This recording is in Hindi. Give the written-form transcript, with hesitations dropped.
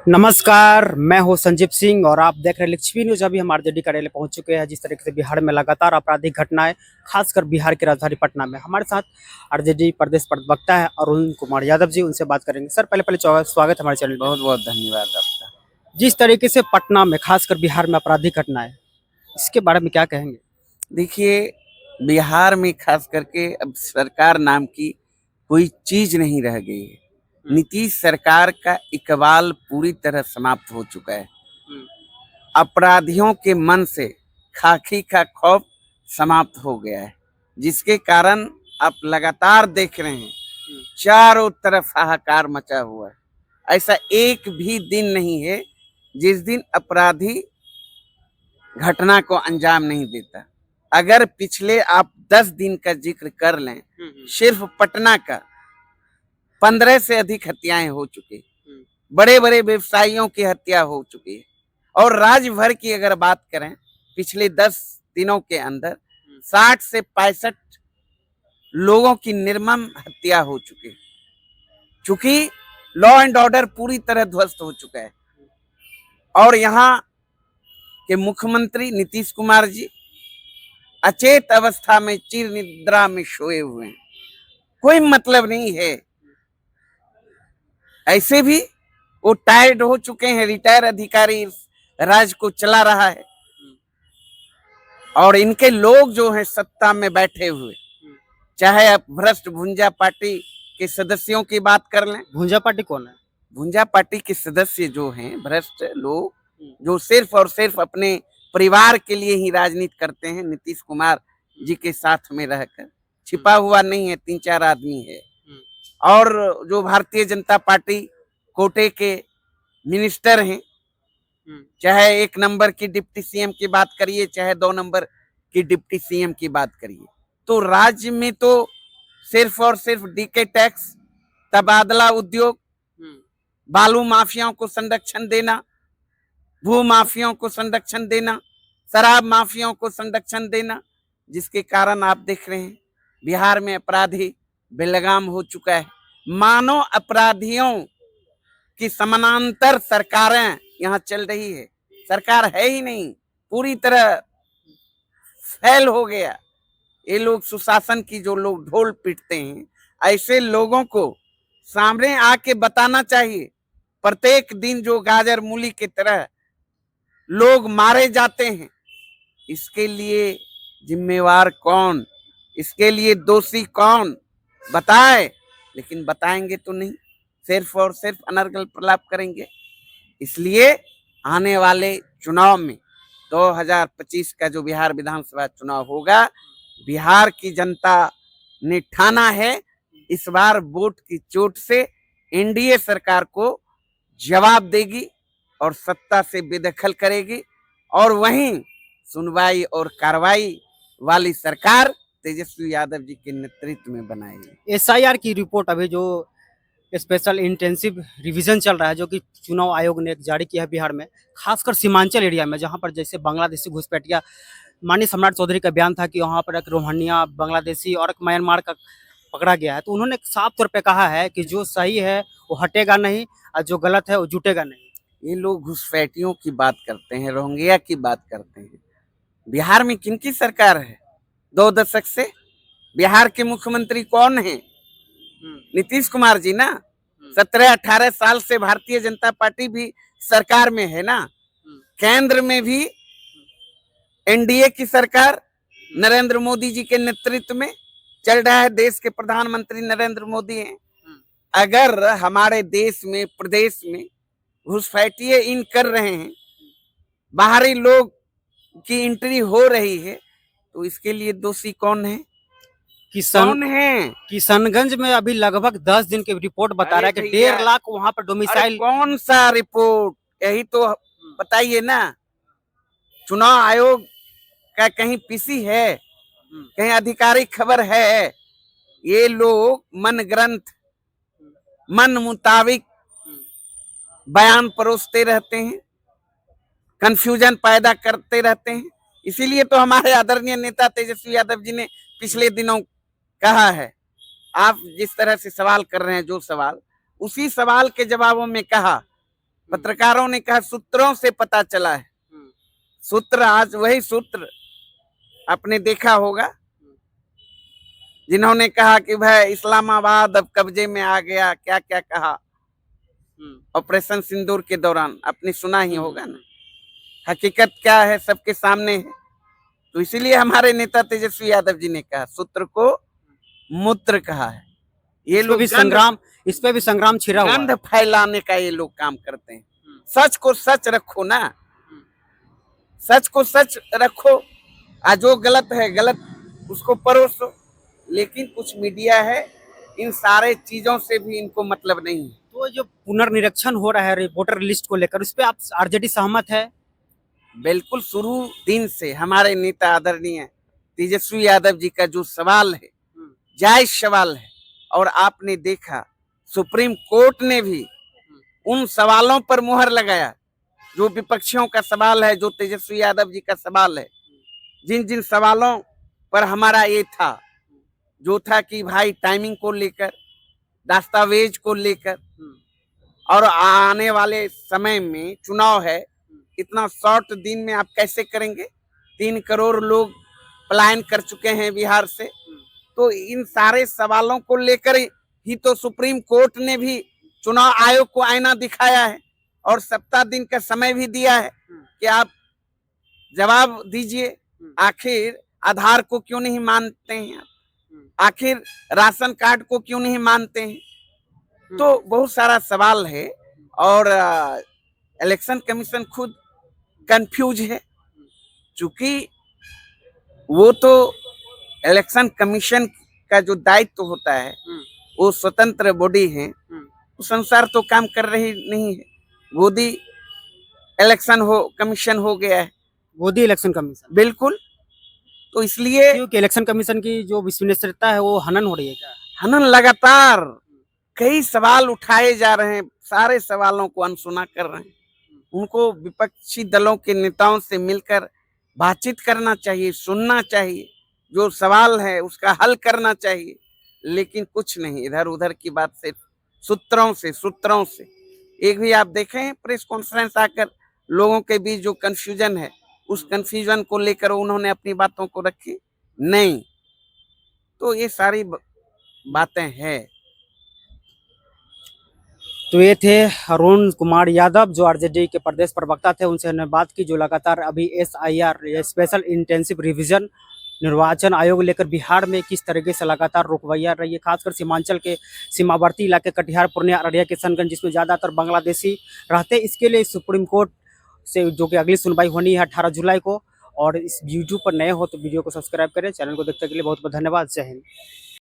नमस्कार, मैं हूं संजीव सिंह और आप देख रहे हैं लिच्छवी न्यूज। अभी हम आरजेडी कार्यालय पहुंच चुके हैं। जिस तरीके से बिहार में लगातार आपराधिक घटनाएं, खासकर बिहार की राजधानी पटना में, हमारे साथ आरजेडी प्रदेश प्रवक्ता है अरुण कुमार यादव जी, उनसे बात करेंगे। सर, पहले पहले स्वागत है हमारे चैनल पे। बहुत बहुत धन्यवाद आपका। जिस तरीके से पटना में, खासकर बिहार में आपराधिक घटनाएं, इसके बारे में क्या कहेंगे? देखिए, बिहार में खास करके अब सरकार नाम की कोई चीज नहीं रह गई है। नीतीश सरकार का इकबाल पूरी तरह समाप्त हो चुका है। हम्म, अपराधियों के मन से खाकी का खौफ समाप्त हो गया है, जिसके कारण आप लगातार देख रहे हैं चारों तरफ हाहाकार मचा हुआ है। ऐसा एक भी दिन नहीं है जिस दिन अपराधी घटना को अंजाम नहीं देता। अगर पिछले आप 10 दिन का जिक्र कर लें, सिर्फ पटना का 15 से अधिक हत्याएं हो चुकी, बड़े बड़े व्यवसायियों की हत्या हो चुकी है। और राज्य भर की अगर बात करें, पिछले 10 दिनों के अंदर 60 से 65 लोगों की निर्मम हत्या हो चुकी, चूंकि लॉ एंड ऑर्डर पूरी तरह ध्वस्त हो चुका है। और यहाँ के मुख्यमंत्री नीतीश कुमार जी अचेत अवस्था में चिर निद्रा में सोए हुए हैं। कोई मतलब नहीं है। ऐसे भी वो टायर्ड हो चुके हैं। रिटायर अधिकारी राज्य को चला रहा है और इनके लोग जो हैं सत्ता में बैठे हुए, चाहे आप भ्रष्ट भुंजा पार्टी के सदस्यों की बात कर लें। भुंजा पार्टी कौन है? भुंजा पार्टी के सदस्य जो हैं भ्रष्ट लोग, जो सिर्फ और सिर्फ अपने परिवार के लिए ही राजनीति करते हैं, नीतीश कुमार जी के साथ में रहकर, छिपा हुआ नहीं है, 3-4 आदमी है। और जो भारतीय जनता पार्टी कोटे के मिनिस्टर हैं, चाहे 1 नंबर की डिप्टी सीएम की बात करिए, चाहे 2 नंबर की डिप्टी सीएम की बात करिए, तो राज्य में तो सिर्फ और सिर्फ डीके टैक्स, तबादला उद्योग, बालू माफियाओं को संरक्षण देना, भू माफियाओं को संरक्षण देना, शराब माफियाओं को संरक्षण देना, जिसके कारण आप देख रहे हैं बिहार में अपराधी बेलगाम हो चुका है। मानो अपराधियों की समानांतर सरकारें यहाँ चल रही है। सरकार है ही नहीं, पूरी तरह फेल हो गया। ये लोग सुशासन की जो लोग ढोल पीटते हैं, ऐसे लोगों को सामने आके बताना चाहिए। प्रत्येक दिन जो गाजर मूली की तरह लोग मारे जाते हैं, इसके लिए जिम्मेवार कौन, इसके लिए दोषी कौन, बताए। लेकिन बताएंगे तो नहीं, सिर्फ और सिर्फ अनर्गल प्रलाप करेंगे। इसलिए आने वाले चुनाव में 2025 का जो बिहार विधानसभा चुनाव होगा, बिहार की जनता ने ठाना है इस बार वोट की चोट से एनडीए सरकार को जवाब देगी और सत्ता से बेदखल करेगी। और वहीं सुनवाई और कार्रवाई वाली सरकार तेजस्वी यादव जी के नेतृत्व में बनाएगी। एसआईआर की रिपोर्ट अभी जो स्पेशल इंटेंसिव रिवीजन चल रहा है, जो कि चुनाव आयोग ने जारी किया है बिहार में, खासकर सीमांचल एरिया में, जहां पर जैसे बांग्लादेशी घुसपैठिया, माननीय सम्राट चौधरी का बयान था कि वहां पर एक रोहंग्या, बांग्लादेशी और एक म्यांमार का पकड़ा गया है। तो उन्होंने साफ तौर पे कहा है कि जो सही है वो हटेगा नहीं और जो गलत है वो जुटेगा नहीं। ये लोग घुसपैठियों की बात करते हैं, रोहिंग्या की बात करते हैं। बिहार में किनकी सरकार है? 2 दशक से बिहार के मुख्यमंत्री कौन है? नीतीश कुमार जी ना। 17-18 साल से भारतीय जनता पार्टी भी सरकार में है ना। केंद्र में भी एनडीए की सरकार नरेंद्र मोदी जी के नेतृत्व में चल रहा है। देश के प्रधानमंत्री नरेंद्र मोदी हैं। अगर हमारे देश में, प्रदेश में घुसपैठिए इन कर रहे हैं, बाहरी लोग की एंट्री हो रही है, तो इसके लिए दोषी कौन है? कौन है? किशनगंज में अभी लगभग 10 दिन की रिपोर्ट बता रहा है कि 1.5 लाख वहां पर डोमिसाइल। कौन सा रिपोर्ट? यही तो बताइए ना। चुनाव आयोग का कहीं पीसी है, कहीं आधिकारिक खबर है? ये लोग मन ग्रंथ, मन मुताबिक बयान परोसते रहते हैं, कंफ्यूजन पैदा करते रहते हैं। इसीलिए तो हमारे आदरणीय नेता तेजस्वी यादव जी ने पिछले दिनों कहा है, आप जिस तरह से सवाल कर रहे हैं, जो सवाल, उसी सवाल के जवाबों में कहा पत्रकारों ने कहा सूत्रों से पता चला है। सूत्र आज वही सूत्र आपने देखा होगा जिन्होंने कहा कि भाई इस्लामाबाद अब कब्जे में आ गया, क्या क्या कहा ऑपरेशन सिंदूर के दौरान, आपने सुना ही होगा ना। हकीकत क्या है सबके सामने है। तो इसीलिए हमारे नेता तेजस्वी यादव जी ने कहा सूत्र को मूत्र कहा है। ये लोग इस पे भी संग्राम छिड़ा हुआ है। गंध फैलाने का ये लोग काम करते हैं। सच को सच रखो ना, सच को सच रखो। आज जो गलत है गलत उसको परोसो। लेकिन कुछ मीडिया है इन सारे चीजों से भी इनको मतलब नहीं है। तो जो पुनर्निरीक्षण हो रहा है वोटर लिस्ट को लेकर, उस पे आप आरजेडी सहमत है? बिल्कुल, शुरू दिन से हमारे नेता आदरणीय तेजस्वी यादव जी का जो सवाल है जायज सवाल है, और आपने देखा सुप्रीम कोर्ट ने भी उन सवालों पर मुहर लगाया जो विपक्षियों का सवाल है, जो तेजस्वी यादव जी का सवाल है। जिन जिन सवालों पर हमारा ये था, जो था कि भाई टाइमिंग को लेकर, दस्तावेज को लेकर, और आने वाले समय में चुनाव है, इतना शॉर्ट दिन में आप कैसे करेंगे? 3 करोड़ लोग पलायन कर चुके हैं बिहार से। तो इन सारे सवालों को लेकर ही तो सुप्रीम कोर्ट ने भी चुनाव आयोग को आईना दिखाया है और 70 दिन का समय भी दिया है कि आप जवाब दीजिए। आखिर आधार को क्यों नहीं मानते हैं आप? आखिर राशन कार्ड को क्यों नहीं मानते हैं? तो बहुत सारा सवाल है, और इलेक्शन कमीशन खुद कंफ्यूज है, क्योंकि वो तो इलेक्शन कमीशन का जो दायित्व होता है वो स्वतंत्र बॉडी है, उस अनुसार तो काम कर रही नहीं है। मोदी इलेक्शन कमीशन हो गया है, मोदी इलेक्शन कमीशन। बिल्कुल। तो इसलिए क्योंकि इलेक्शन कमीशन की जो विश्वसनीयता है वो हनन हो रही है क्या? हनन लगातार कई सवाल उठाए जा रहे हैं, सारे सवालों को अनसुना कर रहे हैं। उनको विपक्षी दलों के नेताओं से मिलकर बातचीत करना चाहिए, सुनना चाहिए, जो सवाल है उसका हल करना चाहिए। लेकिन कुछ नहीं, इधर उधर की बात से सूत्रों से एक भी आप देखें प्रेस कॉन्फ्रेंस आकर लोगों के बीच जो कंफ्यूजन है, उस कंफ्यूजन को लेकर उन्होंने अपनी बातों को रखी नहीं। तो ये सारी बातें हैं। तो ये थे अरुण कुमार यादव, जो आरजेडी के प्रदेश प्रवक्ता थे। उनसे हमने बात की जो लगातार अभी SIR स्पेशल इंटेंसिव रिवीजन निर्वाचन आयोग लेकर बिहार में किस तरीके से लगातार रुकवैया रही है, खासकर सीमांचल के सीमावर्ती इलाके कटिहार, पूर्णिया, अररिया, किशनगंज, जिसमें ज़्यादातर बांग्लादेशी रहते। इसके लिए सुप्रीम कोर्ट से जो कि अगली सुनवाई होनी है 18 जुलाई को। और इस यूट्यूब पर नए हो तो वीडियो को सब्सक्राइब करें। चैनल को देखने के लिए बहुत बहुत धन्यवाद। जय हिंद।